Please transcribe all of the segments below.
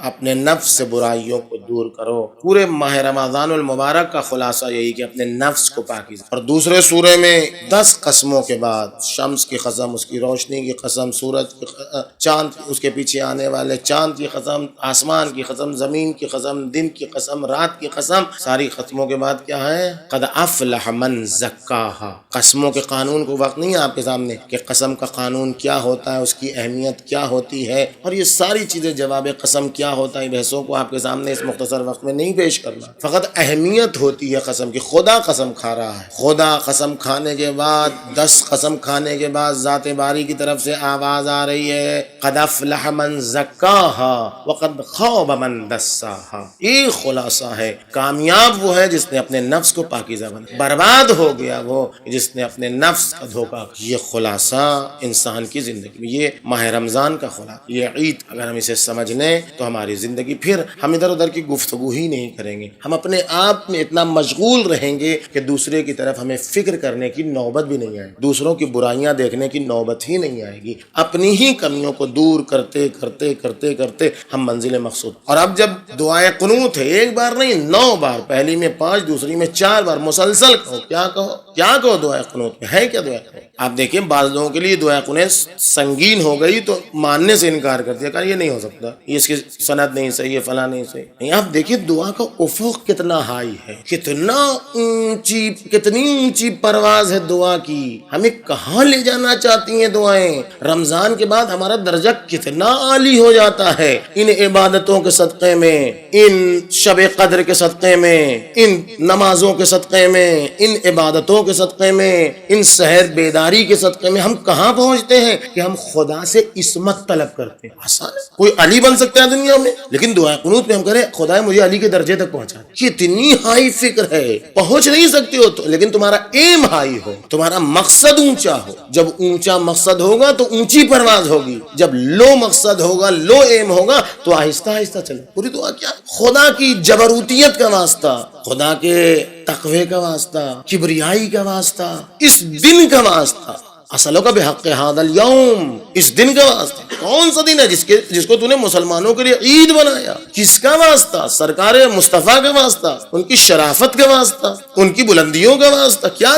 اپنے نفس سے برائیوں کو دور کرو۔ پورے ماہ رمضان المبارک کا خلاصہ یہی کہ اپنے نفس کو پاکیزہ۔ اور دوسرے سورے میں 10 قسموں کے بعد شمس کی قسم، اس کی روشنی کی قسم، سورج کی چاند، اس کے پیچھے آنے والے چاند کی قسم، آسمان کی قسم، زمین کی قسم، دن کی قسم، رات کی قسم، ساری قسموں کے بعد کیا ہے؟ قد افلح من زکاہا۔ قسموں کے قانون کو وقت نہیں ہے آپ کے سامنے کہ قسم کا قانون کیا ہوتا ہے، اس کی اہمیت کیا ہوتی ہے، اور یہ ساری چیزیں جواب قسم کیا ہوتا ہے، بحثوں کو آپ کے سامنے اس مختصر وقت میں نہیں پیش کرنا۔ فقط اہمیت ہوتی ہے قسم کی۔ خدا قسم کھا رہا ہے، خدا قسم کھانے کے بعد 10 قسم کھانے کے بعد ذات باری کی طرف سے آواز آ رہی ہے قد افلح من زکاہا وقد خاب من دساہا۔ یہ خلاصہ ہے، کامیاب وہ ہے جس نے اپنے نفس کو پاکیزہ بنایا، برباد ہو گیا وہ جس نے اپنے نفس کا دھوکہ۔ یہ خلاصہ انسان کی زندگی میں، یہ ماہ رمضان کا خلاصہ، یہ عید اگر ہم اسے سمجھ لیں تو ہماری زندگی، پھر ہم ادھر ادھر کی گفتگو ہی نہیں کریں گے، ہم اپنے آپ میں اتنا مشغول رہیں گے کہ دوسرے کی طرف ہمیں فکر کرنے کی نوبت بھی نہیں آئے، دوسروں کی برائیاں دیکھنے کی نوبت ہی نہیں آئے گی۔ اپنی ہی کمیوں کو دور کرتے کرتے کرتے کرتے ہم منزل مقصود۔ اور اب جب دعائے قنوت ہے، ایک بار نہیں 9 بار، پہلی میں 5، دوسری میں 4 بار مسلسل کہو۔ کیا کہو دعائے قنوت میں؟ ہے کیا دعائے قنوت؟ آپ دیکھیں بعض لوگوں کے لیے دعائے قنوت سنگین ہو گئی تو ماننے سے انکار کر دیا، کہا یہ نہیں ہو سکتا، یہ اس کی سند نہیں صحیح ہے، فلاں نہیں صحیح نہیں۔ آپ دیکھیں دعا کا افق کتنا ہائی ہے، کتنی اونچی پرواز ہے دعا کی، ہمیں کہاں لے جانا چاہتی ہیں دعائیں۔ رمضان کے بعد ہمارا درجہ کتنا عالی ہو جاتا ہے ان عبادتوں کے صدقے میں، ان شب قدر کے صدقے میں، ان نمازوں کے صدقے میں، ان عبادتوں کے صدقے میں، ان سحر بیداری کے صدقے میں ہم کہاں پہنچتے ہیں کہ ہم خدا سے عصمت طلب کرتے ہیں۔ آسان ہے، کوئی علی بن سکتا ہے دنیا میں، لیکن دعا قنوت میں ہم کریں خدا مجھے علی کے درجے تک پہنچا دے۔ کتنی ہائی فکر ہے، پہنچ نہیں سکتے ہو تو، لیکن تمہارا ایم ہائی ہو، تمہارا مقصد اونچا ہو۔ جب اونچا مقصد ہوگا تو اونچی پرواز ہوگی، جب لو مقصد ہوگا، لو ایم ہوگا تو آہستہ آہستہ چلو۔ پوری دعا کیا؟ خدا کی جبروتیت کا واسطہ، خدا کے تقوی کا واسطہ، کبریائی کا واسطہ، اس دن کا واسطہ، اصلوں کا بحق ھذا الیوم، اس دن کا واسطہ۔ کون سا دن ہے جس کو تو نے مسلمانوں کے لیے عید بنایا؟ کس کا واسطہ؟ سرکار مصطفیٰ کا واسطہ، ان کی شرافت کا واسطہ، ان کی بلندیوں کا واسطہ۔ کیا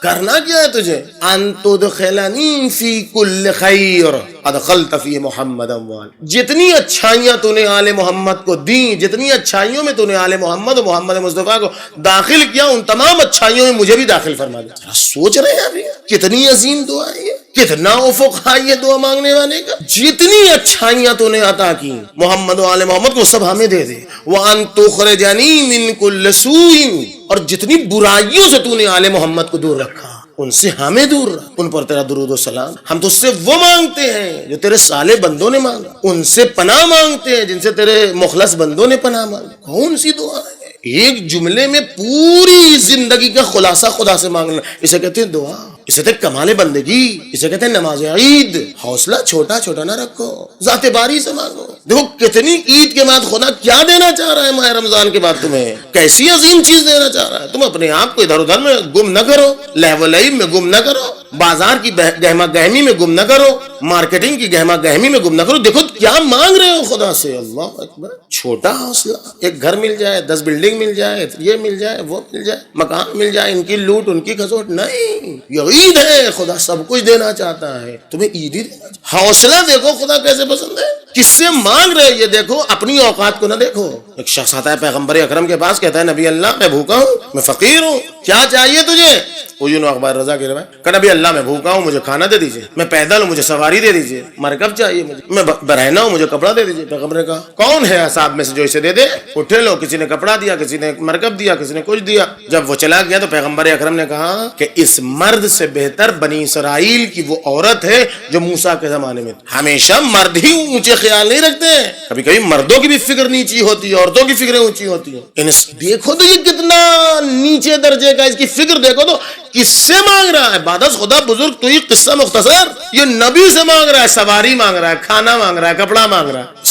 کرنا کیا ہے تجھے؟ ان تدخلنی فی کل خیر ادخلت فی محمد اموال۔ جتنی اچھائیاں تو نے آل محمد کو دیں، جتنی اچھائیوں میں تو نے آل محمد و محمد مصطفیٰ کو داخل کیا، ان تمام اچھائیوں میں مجھے بھی داخل فرما دے۔ ذرا سوچ رہے ہیں ابھی کتنی عظیم دعا ہے یہ، کتنا افق ہے یہ دعا مانگنے والے کا۔ جتنی اچھائیاں تو نے عطا کی محمد و آل محمد کو سب ہمیں دے دے۔ وان تخرجنی من کل سوء، اور جتنی برائیوں سے تو نے آل محمد کو دور رکھا ان سے ہمیں دور رکھ، ان پر تیرا درود و سلام۔ ہم تو اس سے وہ مانگتے ہیں جو تیرے صالح بندوں نے مانگا، ان سے پناہ مانگتے ہیں جن سے تیرے مخلص بندوں نے پناہ مانگی۔ کون سی دعا ہے؟ ایک جملے میں پوری زندگی کا خلاصہ خدا سے مانگنا، اسے کہتے ہیں دعا، اسے کہتے ہیں کمال بندگی، اسے کہتے ہیں نماز عید۔ حوصلہ چھوٹا چھوٹا نہ رکھو، ذات باری سے مانگو۔ دیکھو کتنی عید کے بعد خدا کیا دینا چاہ رہا ہے ماہ رمضان کے بعد تمہیں، کیسی عظیم چیز دینا چاہ رہا ہے۔ تم اپنے آپ کو ادھر ادھر میں گم نہ کرو، لہو و لعب میں گم نہ کرو، بازار کی گہما گہمی میں گم نہ کرو، مارکیٹنگ کی گہما گہمی میں گم نہ کرو۔ دیکھو کیا مانگ رہے ہو خدا سے۔ اللہ اکبر۔ چھوٹا حوصلہ، ایک گھر مل جائے، 10 بلڈنگ مل جائے، یہ مل جائے، وہ مل جائے، مکان مل جائے، ان کی لوٹ ان کی کھسوٹ، نہیں، یہ عید ہے، خدا سب کچھ دینا چاہتا ہے، تمہیں عید ہی دینا چاہتا ہے۔ حوصلہ دیکھو خدا کیسے پسند ہے، کس سے مانگ رہے یہ دیکھو، اپنی اوقات کو نہ دیکھو۔ ایک شخص آتا ہے پیغمبر اکرم کے پاس، کہتا ہے نبی اللہ میں بھوکا ہوں، میں فقیر ہوں، کیا چاہیے تجھے؟ اخبار رضا کی روایت کہ نبی اللہ میں بھوکا ہوں، مجھے کھانا دے دیجیے، میں پیدل ہوں، مجھے سواری دے دیجیے، مرکب چاہیے مجھے، میں برہنہ ہوں، مجھے کپڑا دے دیجیے۔ پیغمبر نے کہا کون ہے اصحاب میں سے جو اسے دے دے؟ اٹھے لو، کسی نے کپڑا دیا، کسی نے مرکب دیا، کسی نے کچھ دیا۔ جب وہ چلا گیا تو پیغمبر اکرم نے کہا کہ اس مرد سے بہتر بنی اسرائیل کی وہ عورت ہے جو موسیٰ کے زمانے میں تھی۔ ہمیشہ مرد ہی اونچے خیال نہیں رکھتے ہیں، کبھی کبھی مردوں کی بھی فکر نیچی ہوتی ہے، عورتوں کی فکریں اونچی ہوتی ہیں۔ دیکھو تو یہ کتنا نیچے درجے کا، اس کی فکر دیکھو تو کس سے مانگ رہا ہے؟ بعد از خدا بزرگ تو یہ قصہ مختصر، یہ نبی سے مانگ رہا ہے، سواری مانگ رہا ہے، کھانا مانگ رہا ہے، کپڑا مانگ رہا ہے۔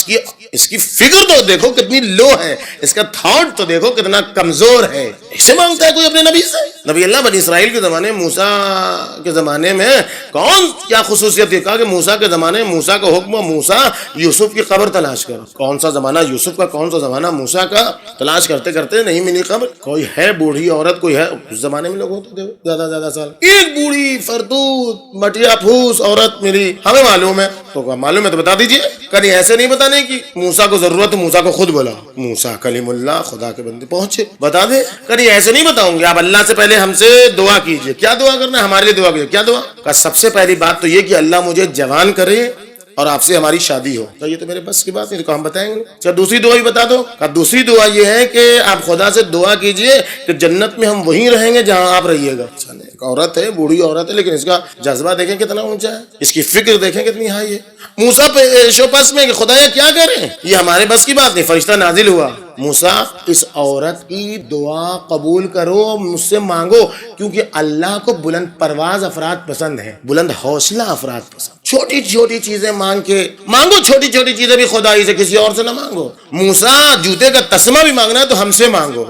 اس کی فکر تو دیکھو کتنی لو ہے، اس کا تھاٹ تو دیکھو کتنا کمزور ہے۔ ایسے مانگتا ہے کوئی اپنے نبی سے؟ نبی اللہ بنی اسرائیل کے زمانے، موسیٰ کے زمانے میں کون کیا خصوصیت تھی؟ کہا کہ موسیٰ کے زمانے موسیٰ کا حکم، موسیٰ یوسف کی قبر تلاش کرو۔ کون سا زمانہ یوسف کا، کون سا زمانہ موسیٰ کا؟ تلاش کرتے کرتے نہیں ملی قبر۔ کوئی ہے بوڑھی عورت، کوئی ہے، اس زمانے میں لوگ ہوتے تھے زیادہ سال، ایک بوڑھی فردوت مٹیا پھوس عورت ملی، ہمیں معلوم ہے تو معلوم ہے تو بتا دیجئے۔ کہیں ایسے نہیں بتانے کی موسیٰ کو ضرورت، موسیٰ کو خود بولا، موسیٰ کلیم اللہ خدا کے بندے پہنچے، بتا دے۔ کہیں ایسے نہیں بتاؤں گے، آپ اللہ سے پہلے ہم سے دعا کیجئے۔ کیا دعا کرنا ہے؟ ہمارے لیے دعا کیجئے۔ کیا دعا؟ کہ سب سے پہلی بات تو یہ کہ اللہ مجھے جوان کرے اور آپ سے ہماری شادی ہو۔ تو یہ تو میرے بس کی بات نہیں، تو ہم بتائیں گے۔ اچھا دوسری دعا بھی بتا دو۔ کہ دوسری دعا یہ ہے کہ آپ خدا سے دعا کیجئے کہ جنت میں ہم وہیں رہیں گے جہاں آپ رہیے گا۔ اچھا ایک عورت ہے، بوڑھی عورت ہے، لیکن اس کا جذبہ دیکھیں کتنا اونچا ہے، اس کی فکر دیکھیں کتنی ہائی ہے۔ موسیٰ پہ شوپس میں کہ خدایا کیا کریں، یہ ہمارے بس کی بات نہیں۔ فرشتہ نازل ہوا، موسیٰ اس عورت کی دعا قبول کرو، مجھ سے مانگو، کیونکہ اللہ کو بلند پرواز افراد پسند ہیں، بلند حوصلہ افراد پسند۔ چھوٹی چھوٹی چیزیں مانگ کے مانگو، چھوٹی چھوٹی چیزیں بھی خدائی سے، کسی اور سے نہ مانگو۔ موسیٰ جوتے کا تسمہ بھی مانگنا ہے تو ہم سے مانگو،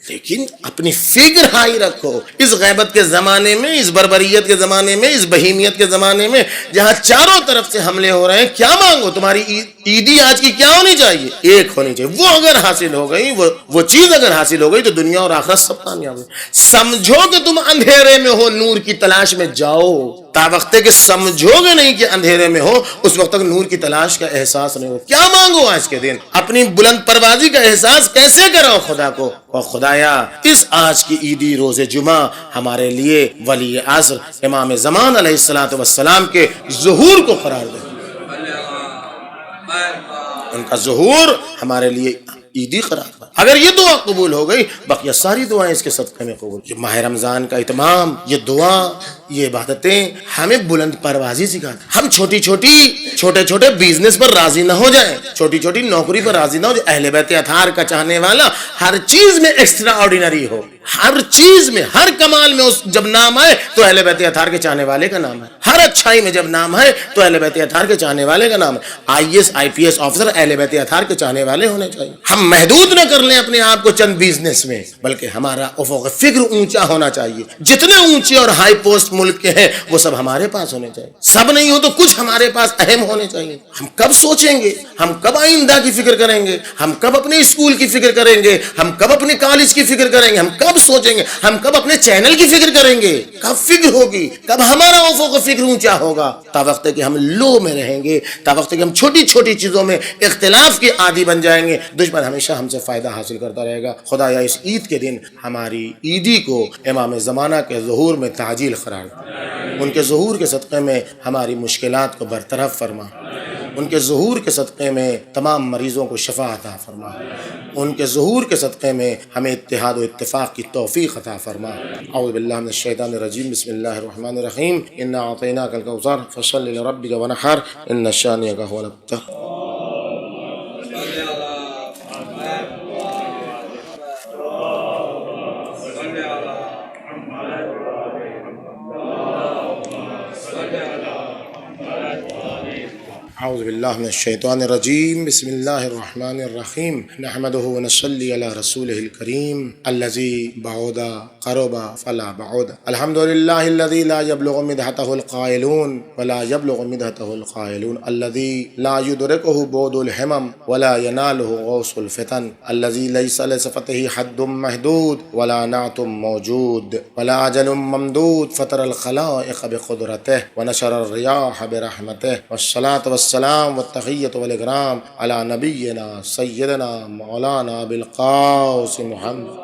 لیکن اپنی فکر ہائی رکھو۔ اس غیبت کے زمانے میں، اس بربریت کے زمانے میں، اس بہیمیت کے زمانے میں، جہاں چاروں طرف سے حملے ہو رہے ہیں، کیا مانگو؟ تمہاری عیدی آج کی کیا ہونی چاہیے؟ ایک ہونی چاہیے۔ وہ اگر حاصل ہو گئی، وہ چیز اگر حاصل ہو گئی تو دنیا اور آخرت سب کامیاب ہے۔ سمجھو کہ تم اندھیرے میں ہو، نور کی تلاش میں جاؤ۔ تا وقت کہ سمجھو گے نہیں کہ اندھیرے میں ہو، اس وقت تک نور کی تلاش کا احساس نہیں ہو۔ کیا مانگو آج کے دن؟ اپنی بلند پروازی کا احساس کیسے کرو خدا کو؟ اور خدایا اس آج کی عیدی روز جمعہ ہمارے لیے ولی عصر امام زمان علیہ الصلوۃ والسلام کے ظہور کو قرار دے۔ ان کا ظہور ہمارے لیے عیدی قرار دے۔ اگر یہ دعا قبول ہو گئی، بقیہ ساری دعائیں اس کے صدقے میں قبول۔ یہ ماہ رمضان کا اتمام، یہ دعا، یہ عبادتیں ہمیں بلند پروازی سکھاتی۔ ہم چھوٹے چھوٹے بزنس پر راضی نہ ہو جائیں، چھوٹی چھوٹی نوکری پر راضی نہ ہو جائیں۔ اہل بیت اطہار کا چاہنے والا ہر چیز میں ایکسٹرا آرڈینری ہو، ہر چیز میں، ہر کمال میں اس جب نام آئے تو اہل بیت اطہار کے چاہنے والے کا نام ہے۔ ہر اچھائی میں جب نام ہے تو اہل بیت اطہار کے چاہنے والے کا نام ہے۔ IAS IPS آفیسر اہل بیت اطہار کے چاہنے والے ہونے چاہیے۔ ہم محدود نہ کر لیں اپنے آپ کو چند بزنس میں، بلکہ ہمارا افق فکر اونچا ہونا چاہیے۔ جتنے اونچے اور ہائی پوسٹ ملک کے ہیں وہ سب ہمارے پاس ہونے چاہیے۔ سب نہیں ہو تو کچھ ہمارے پاس اہم ہونے چاہیے۔ ہم کب سوچیں گے؟ ہم کب آئندہ کی فکر کریں گے؟ ہم کب اپنے اسکول کی فکر کریں گے؟ ہم کب اپنے کالج کی فکر کریں گے؟ ہم کب سوچیں گے؟ ہم کب اپنے چینل کی فکر کریں گے؟ کب فکر ہوگی؟ کب ہمارا افق فکر اونچا ہوگا؟ تا وقت کہ ہم لو میں رہیں گے، تا وقت کہ ہم چھوٹی چھوٹی چیزوں میں اختلاف کے عادی بن جائیں گے، دشمن ہمیشہ ہم سے فائدہ حاصل کرتا رہے گا۔ خدایا اس عید کے دن ہماری عیدی کو امام زمانہ کے ظہور میں تعجیل قرار دے۔ ان کے ظہور کے صدقے میں ہماری مشکلات کو برطرف فرما۔ ان کے ظہور کے صدقے میں تمام مریضوں کو شفا عطا فرما۔ ان کے ظہور کے صدقے میں ہمیں اتحاد و اتفاق کی توفیق عطا فرما۔ اعوذ باللہ من الشیطان الرجیم، بسم اللہ الرحمن الرحیم۔ انا اعطیناک الکوثر فصل لربک ونحر ان شانئک هو الابتر۔ اعوذ باللہ من الشیطان الرجیم، بسم اللہ الرحمن الرحیم۔ نحمده ونصلی علی رسولہ الکریم الذی بعد قرب فلا بعد۔ الحمد للہ الذی لا یبلغ مدحتہ القائلون ولا یبلغ مدحتہ القائلون، الذی لا یدرکہ بعد الہمم ولا ینالہ غوث الفتن، الذی لیس لصفته حد محدود ولا نعت موجود ولا اجل ممدود، فطر الخلائق بقدرتہ ونشر الریاح برحمتہ، والصلاة والسلام والتحیۃ والاکرام علی نبینا سیدنا مولانا بالقاس محمد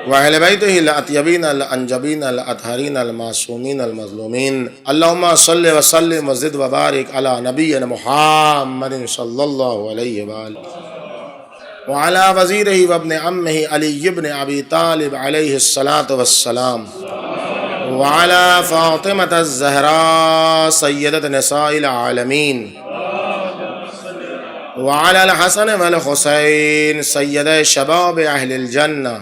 وأہل بیتہ الاطیبین الانجبین الاطہرین المعصومین المظلومین۔ اللہم صل وسلم وزد وبارک علی نبینا محمد صلی اللہ علیہ وآلہ وعلی وزیرہ وابن عمہ علی بن ابی طالب علیہ الصلاۃ والسلام، وعلى فاطمة الزہراء سیدۃ نساء العالمین، وعلى الحسن والحسين سيد شباب أهل الجنة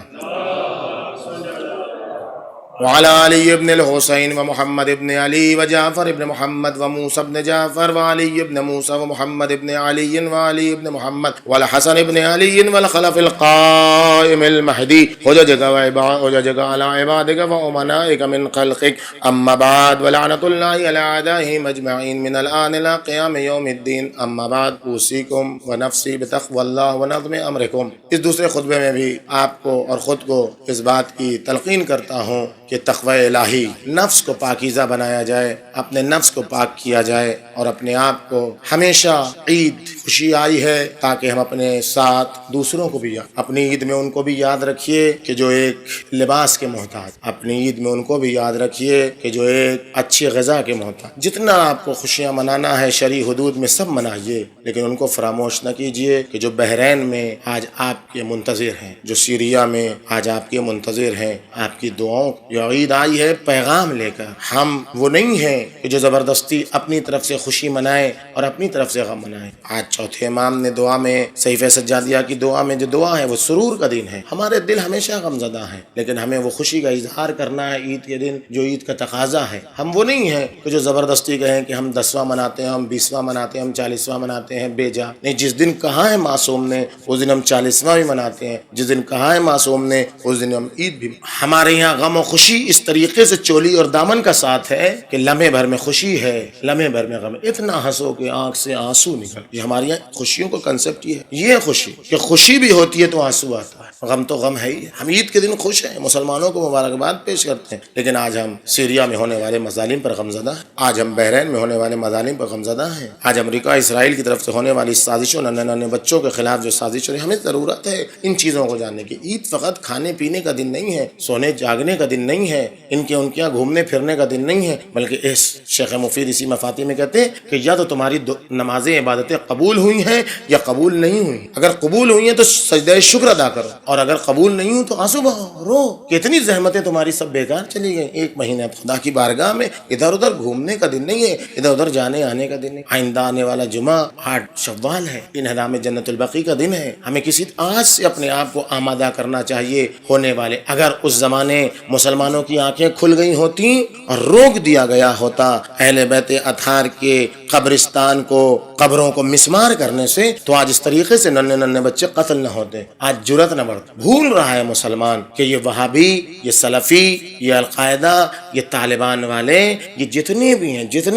وعلى علي بن الحسين ومحمد بن علي وجعفر بن محمد وموسى بن جعفر وعلي بن موسى ومحمد بن علي وعلي بن محمد والحسن بن علي والخلف القائم المهدي حججك على عبادك وأمنائك من خلقك أما بعد ولعنة الله على أعدائهم أجمعين من الآن إلى قيام يوم الدين أما بعد أوصيكم ونفسي بتقوى الله ونظم أمركم. اس دوسرے خطبے میں بھی آپ کو اور خود کو اس بات کی تلقین کرتا ہوں کہ تقوی الہی، نفس کو پاکیزہ بنایا جائے، اپنے نفس کو پاک کیا جائے اور اپنے آپ کو ہمیشہ عید خوشی آئی ہے تاکہ ہم اپنے ساتھ دوسروں کو بھی اپنی عید میں ان کو بھی یاد رکھیے کہ جو ایک لباس کے محتاج، اپنی عید میں ان کو بھی یاد رکھیے کہ جو ایک اچھی غذا کے محتاج. جتنا آپ کو خوشیاں منانا ہے شرعی حدود میں سب منائیے، لیکن ان کو فراموش نہ کیجیے کہ جو بحرین میں آج آپ کے منتظر ہیں، جو سیریا میں آج آپ کے منتظر ہیں، آپ کی دعاؤں جو عید آئی ہے پیغام لے کر. ہم وہ نہیں ہیں کہ جو زبردستی اپنی طرف سے خوشی منائیں اور اپنی طرف سے غم منائیں. آج چوتھے امام نے دعا میں صحیفہ سجادیہ کی دعا میں جو دعا ہے وہ سرور کا دن ہے. ہمارے دل ہمیشہ غم زدہ ہیں، لیکن ہمیں وہ خوشی کا اظہار کرنا ہے عید کے دن جو عید کا تقاضا ہے. ہم وہ نہیں ہیں کہ جو زبردستی کہیں کہ ہم 10واں مناتے ہیں، ہم 20واں مناتے ہیں، ہم 40واں مناتے ہیں بے جا. نہیں، جس دن کہا ہے معصوم نے اس دن ہم 40واں بھی مناتے ہیں، جس دن کہا ہے معصوم نے اس دن ہم عید بھی. ہمارے یہاں غم و خوشی اس طریقے سے چولی اور دامن کا ساتھ ہے کہ لمحے بھر میں خوشی ہے، لمحے بھر میں غم. اتنا ہنسو کہ آنکھ سے آنسو نکل. یہ ہماری یہاں خوشیوں کا کنسپٹ یہ ہے. یہ خوشی کہ خوشی بھی ہوتی ہے تو آنسو آتا ہے، غم تو غم ہے ہی. ہم عید کے دن خوش ہیں، مسلمانوں کو مبارکباد پیش کرتے ہیں، لیکن آج ہم سیریا میں ہونے والے مظالم پر غمزدہ ہیں. آج ہم بحرین میں ہونے والے مظالم پر غمزدہ ہیں. آج امریکہ اسرائیل کی طرف سے ہونے والی سازشوں، ننھے ننھے بچوں کے خلاف جو سازش ہو رہی ہے، ہمیں ضرورت ہے ان چیزوں کو جاننے کی. عید فقط کھانے پینے کا دن نہیں ہے، سونے جاگنے کا دن نہیں ہے، ان کے ان کے یہاں گھومنے پھرنے کا دن نہیں ہے، بلکہ اس شیخ مفید اسی مفاتیح میں کہتے ہیں کہ یا تو تمہاری نمازیں عبادتیں قبول ہوئی ہیں یا قبول نہیں ہوئی. اگر قبول ہوئی ہیں تو سجدہ شکر ادا کرو، اور اگر قبول نہیں ہوئی تو آنسو بہاؤ، رو. کتنی زحمتیں تمہاری سب بیکار چلی گئیں. ایک مہینہ خدا کی بارگاہ میں ادھر ادھر گھومنے کا دن نہیں ہے، ادھر ادھر جانے آنے کا دن نہیں. آئندہ آنے والا جمعہ 8 شوال ہے، انہدام جنت البقیع کا دن ہے. ہمیں کسی آج سے اپنے آپ کو آمادہ کرنا چاہیے ہونے والے. اگر اس زمانے مسلمانوں کی آنکھیں کھل گئی ہوتی اور روک دیا گیا ہوتا اہل بیت اطہار کے قبرستان کو، قبروں کو مسمار کرنے سے، تو آج اس طریقے سے ننھے ننھے بچے قتل نہ ہوتے. آج جرأت نہ بڑھتا. بھول رہا ہے مسلمان کہ یہ وہابی، یہ سلفی، یہ القاعدہ، یہ طالبان والے، یہ جتنے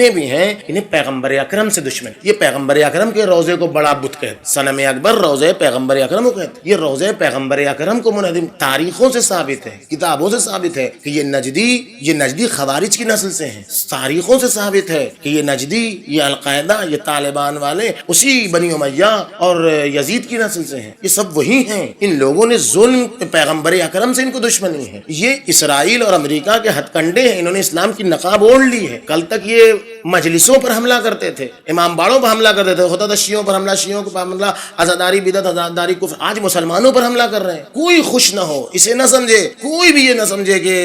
بھی ہیں انہیں پیغمبر اکرم سے دشمن. یہ پیغمبر اکرم کے روزے کو بڑا بت کہتے، صنم اکبر روزے پیغمبر اکرم کو کہتے. یہ روزے پیغمبر اکرم کو منہدم. تاریخوں سے ثابت ہے، کتابوں سے ثابت ہے کہ یہ نجدی خوارج کی نسل سے ہیں. تاریخوں سے ثابت ہے کہ یہ نجدی، یہ القاعدہ، یہ طالبان والے اسی بنی امیہ اور یزید کی نسل سے ہیں. یہ سب وہی ہیں. ان لوگوں نے ظلم پیغمبر اکرم سے ان کو دشمنی ہے. یہ اسرائیل اور امریکہ کے ہتھ کنڈے ہیں. انہوں نے اسلام کی نقاب اوڑھ لی ہے. کل تک یہ مجلسوں پر حملہ کرتے تھے، امام باڑوں پر حملہ کرتے تھے، ہوتا تھا شیعوں پر حملہ، شیعوں پر حملہ، عزاداری بدعت، عزاداری کفر. آج مسلمانوں پر حملہ کر رہے ہیں. کوئی خوش نہ ہو، اسے نہ سمجھے، کوئی بھی یہ نہ سمجھے کہ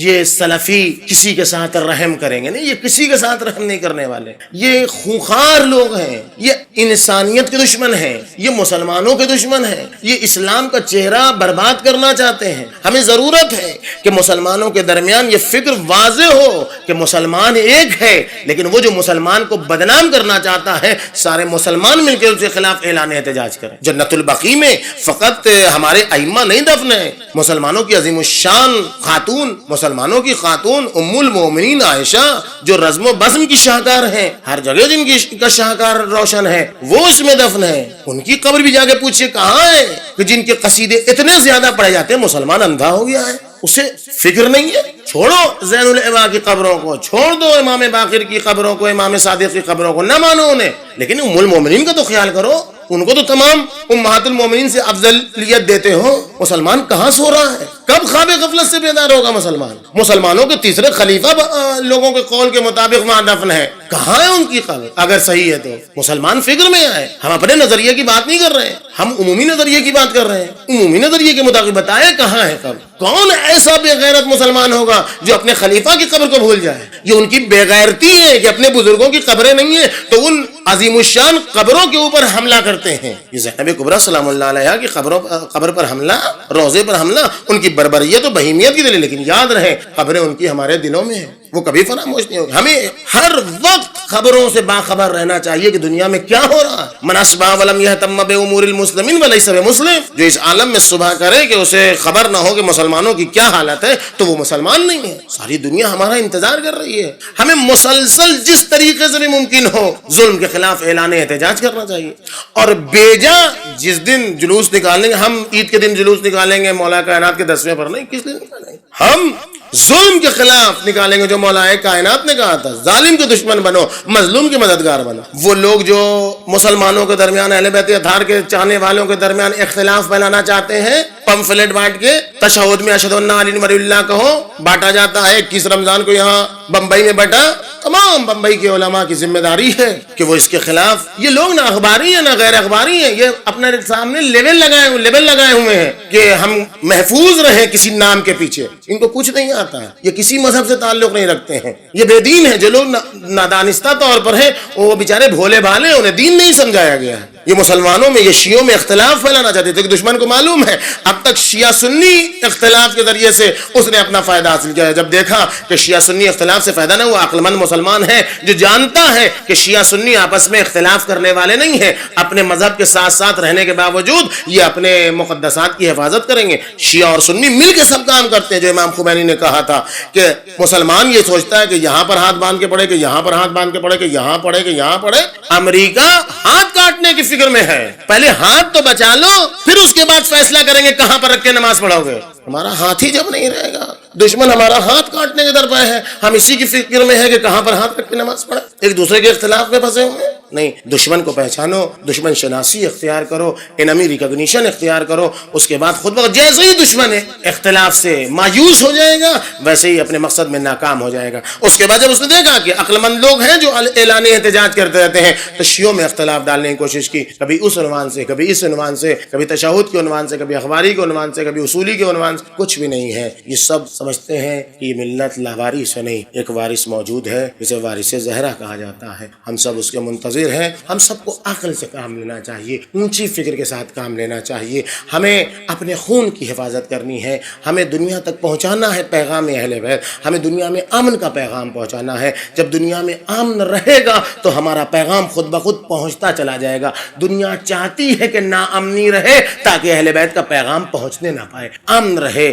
یہ سلفی کسی کے ساتھ رحم کریں گے. نہیں، یہ کسی کے ساتھ رحم نہیں کرنے والے. یہ خونخوار لوگ ہیں، یہ انسانیت کے دشمن ہیں، یہ مسلمانوں کے دشمن ہیں، یہ اسلام کا چہرہ برباد کرنا چاہتے ہیں. ہمیں ضرورت ہے کہ مسلمانوں کے درمیان یہ فکر واضح ہو کہ مسلمان ایک ہے، لیکن وہ جو مسلمان کو بدنام کرنا چاہتا ہے سارے مسلمان مل کے اس کے خلاف اعلان احتجاج کریں. جنت البقیع میں فقط ہمارے ائمہ نہیں دفن ہیں، مسلمانوں کی عظیم الشان خاتون، مسلمانوں کی خاتون ام المومنین عائشہ جو رزم و بزم کی شاہکار ہیں، ہر جگہ جن کی کا شاہکار روشن ہے، وہ اس میں دفن ہے. ان کی قبر بھی جا کے پوچھے کہاں ہے کہ جن کے قصیدے اتنے زیادہ پڑھے جاتے ہیں. مسلمان اندھا ہو گیا ہے، اسے فکر نہیں ہے. چھوڑو زین العبا کی قبروں کو، چھوڑ دو امام باقر کی قبروں کو، امام صادق کی قبروں کو، نہ مانو انہیں، لیکن ام المومنین کا تو خیال کرو. ان کو تو تمام امہات المومنین سے افضلیت دیتے ہو. مسلمان کہاں سو رہا ہے؟ کب خواب غفلت سے بیدار ہوگا مسلمان؟ مسلمانوں کے تیسرے خلیفہ لوگوں کے قول کے مطابق وہاں دفن ہے. کہاں ہے ان کی قبر؟ اگر صحیح ہے تو مسلمان فکر میں آئے. ہم اپنے نظریے کی بات نہیں کر رہے ہیں، ہم عمومی نظریے کی بات کر رہے ہیں. عمومی نظریے کے مطابق بتائیں کہاں ہے قبر. کون ایسا بے غیرت مسلمان ہوگا جو اپنے خلیفہ کی قبر کو بھول جائے؟ یہ ان کی بے غیرتی ہے کہ اپنے بزرگوں کی قبریں نہیں ہیں تو ان عظیم الشان قبروں کے اوپر حملہ کرتے ہیں. یہ زینب کبریٰ سلام اللہ علیہا کی قبر پر حملہ، روضے پر حملہ ان کی بربریت و بہیمیت کی دلیل. لیکن یاد رہے قبریں ان کی ہمارے دلوں میں ہیں، وہ کبھی فراموش نہیں ہوگی. ہمیں ہر وقت خبروں سے باخبر رہنا چاہیے کہ دنیا میں کیا ہو رہا ہے. من اصبح ولم یہتم بامور المسلمین ولیس بمسلم، جو اس عالم میں صبح کرے کہ اسے خبر نہ ہو کہ مسلمانوں کی کیا حالت ہے تو وہ مسلمان نہیں ہے. ساری دنیا ہمارا انتظار کر رہی ہے. ہمیں مسلسل جس طریقے سے بھی ممکن ہو ظلم کے خلاف اعلان احتجاج کرنا چاہیے. اور بیجا جس دن جلوس نکالیں گے، ہم عید کے دن جلوس نکالیں گے مولا کائنات کے 10ویں پر نہیں، کس دن نکالیں گے؟ ہم ظلم کے خلاف نکالیں گے جو مولا کائنات نے کہا تھا ظالم کے دشمن بنو، مظلوم کے مددگار بنو. وہ لوگ جو مسلمانوں کے درمیان اہل بیت اطہار کے چاہنے والوں کے درمیان اختلاف پھیلانا چاہتے ہیں، پمفلیٹ بانٹ کے تشہد میں اشہد ان علی ولی اللہ کہو بانٹا جاتا ہے. 21 رمضان کو یہاں بمبئی میں بٹا. تمام بمبئی کے علماء کی ذمہ داری ہے کہ وہ اس کے خلاف، یہ لوگ نہ اخباری ہیں نہ غیر اخباری ہیں، یہ اپنے سامنے لیبل لگائے ہوئے ہیں کہ ہم محفوظ رہیں کسی نام کے پیچھے. ان کو کچھ نہیں آتا ہے، یہ کسی مذہب سے تعلق نہیں رکھتے ہیں، یہ بے دین ہیں. جو لوگ نادانستہ طور پر ہیں وہ بیچارے بھولے بھالے، انہیں دین نہیں سمجھایا گیا ہے. یہ مسلمانوں میں، یہ شیعوں میں اختلاف پھیلانا چاہتے تھے کہ دشمن کو معلوم ہے اب تک شیعہ سنی اختلاف کے ذریعے سے اس نے اپنا فائدہ حاصل کیا ہے. جب دیکھا کہ شیعہ سنی اختلاف سے فائدہ نہ ہوا، عقل مند مسلمان ہے جو جانتا ہے کہ شیعہ سنی آپس میں اختلاف کرنے والے نہیں ہیں، اپنے مذہب کے ساتھ ساتھ رہنے کے باوجود یہ اپنے مقدسات کی حفاظت کریں گے. شیعہ اور سنی مل کے سب کام کرتے ہیں. جو امام خمینی نے کہا تھا کہ مسلمان یہ سوچتا ہے کہ یہاں پر ہاتھ باندھ کے پڑے، کہ یہاں پر ہاتھ باندھ کے پڑے، کہ یہاں پڑے، کہ یہاں پڑے. امریکہ ہاتھ کاٹنے کی فکر میں ہے. پہلے ہاتھ تو بچا لو، پھر اس کے بعد فیصلہ کریں گے کہاں پر رکھ کے نماز پڑھو گے. ہمارا ہاتھ ہی جب نہیں رہے گا، دشمن ہمارا ہاتھ کاٹنے کے در پہ ہے، ہم اسی کی فکر میں ہے کہ کہاں پر ہاتھ رکھ کے نماز پڑھیں. ایک دوسرے کے اختلاف میں پھنسے ہوئے ہیں. نہیں، دشمن کو پہچانو، دشمن شناسی اختیار کرو، انمی ریکگنیشن اختیار کرو. اس کے بعد خود بخود جیسے ہی دشمن اختلاف سے مایوس ہو جائے گا ویسے ہی اپنے مقصد میں ناکام ہو جائے گا. اس کے بعد جب اس نے دیکھا کہ عقل مند لوگ ہیں جو اعلان احتجاج کرتے رہتے ہیں تو شیعوں میں اختلاف ڈالنے کی کوشش کی، کبھی اس عنوان سے، کبھی اس عنوان سے، کبھی تشہد کے عنوان سے، کبھی اخباری کے عنوان سے، کبھی اصولی کے عنوان سے. کچھ بھی نہیں ہے. یہ سب سمجھتے ہیں کہ یہ ملت لاوارث ہے. نہیں، ایک وارث موجود ہے جسے وارث زہرا کہا جاتا ہے. ہم سب اس کے منتظر ہیں. ہم سب کو عقل سے کام لینا چاہیے، اونچی فکر کے ساتھ کام لینا چاہیے. ہمیں اپنے خون کی حفاظت کرنی ہے. ہمیں دنیا تک پہنچانا ہے پیغام اہل بیت. ہمیں دنیا میں امن کا پیغام پہنچانا ہے. جب دنیا میں امن رہے گا تو ہمارا پیغام خود بخود پہنچتا چلا جائے گا. دنیا چاہتی ہے کہ ناامنی رہے تاکہ اہل بیت کا پیغام پہنچنے نہ پائے. امن رہے،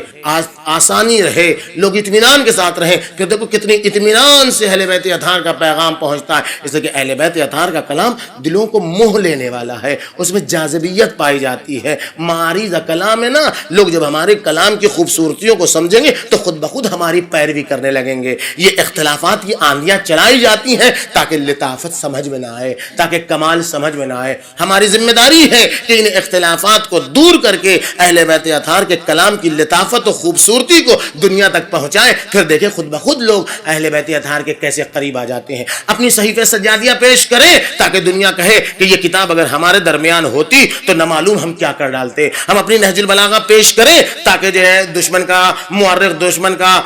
آسانی رہے، لوگ اطمینان کے ساتھ رہیں. کہ دیکھو کتنی اطمینان سے اہل بیت اطہار کا پیغام پہنچتا ہے. اس لیے کہ اہل بیت اطہار کا کلام دلوں کو موہ لینے والا ہے، اس میں جاذبیت پائی جاتی ہے. معارض کلام ہے نا، لوگ جب ہمارے کلام کی خوبصورتیوں کو سمجھیں گے تو خود بخود ہماری پیروی کرنے لگیں گے. یہ اختلافات کی آندیاں چلائی جاتی ہیں تاکہ لطافت سمجھ میں نہ آئے، تاکہ کمال سمجھ میں نہ آئے. ہماری ذمہ داری ہے کہ ان اختلافات کو دور کر کے اہل بیت اطہار کے کلام کی لطافت و خوبصورتی کو دنیا تک پہنچائیں. پھر دیکھیں خود بخود لوگ اہل بیت اطہار کے کیسے قریب آ جاتے ہیں. اپنی صحیفے سجادیاں پیش کریں تاکہ دنیا کہے کہ یہ کتاب اگر ہمارے درمیان ہوتی تو نہ معلوم ہم کیا کر ڈالتے. ہم اپنی نہج البلاغہ پیش کریں تاکہ جو ہے دشمن کا مورخ، دشمن کا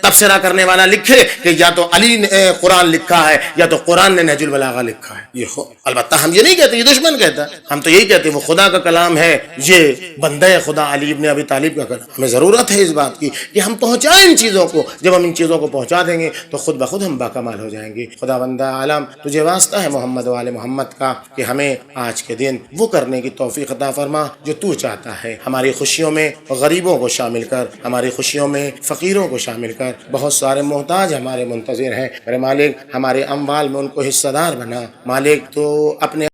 تبصرہ کرنے والا لکھے کہ یا تو علی نے قرآن لکھا ہے یا تو قرآن نے نہج البلاغہ لکھا ہے. یہ البتہ ہم یہ نہیں کہتے یہ دشمن کہتا ہے. ہم تو یہی کہتے ہیں وہ خدا کا کلام ہے، یہ بندہ خدا علی ابن ابی طالب کا کلام. ہمیں ضرورت ہے اس بات کی کہ ہم پہنچائیں ان چیزوں کو. جب ہم ان چیزوں کو پہنچا دیں گے تو خود بخود ہم باکمال ہو جائیں گے. خدا بندہ عالم تجھے واسطہ ہے محمد و آل محمد کا کہ ہمیں آج کے دن وہ کرنے کی توفیق عطا فرما جو تو چاہتا ہے. ہماری خوشیوں میں غریبوں کو شامل کر، ہماری خوشیوں میں فقیروں کو شامل کر. بہت سارے محتاج ہمارے منتظر ہیں. میرے مالک ہمارے اموال میں ان کو حصہ دار بنا. مالک تو اپنے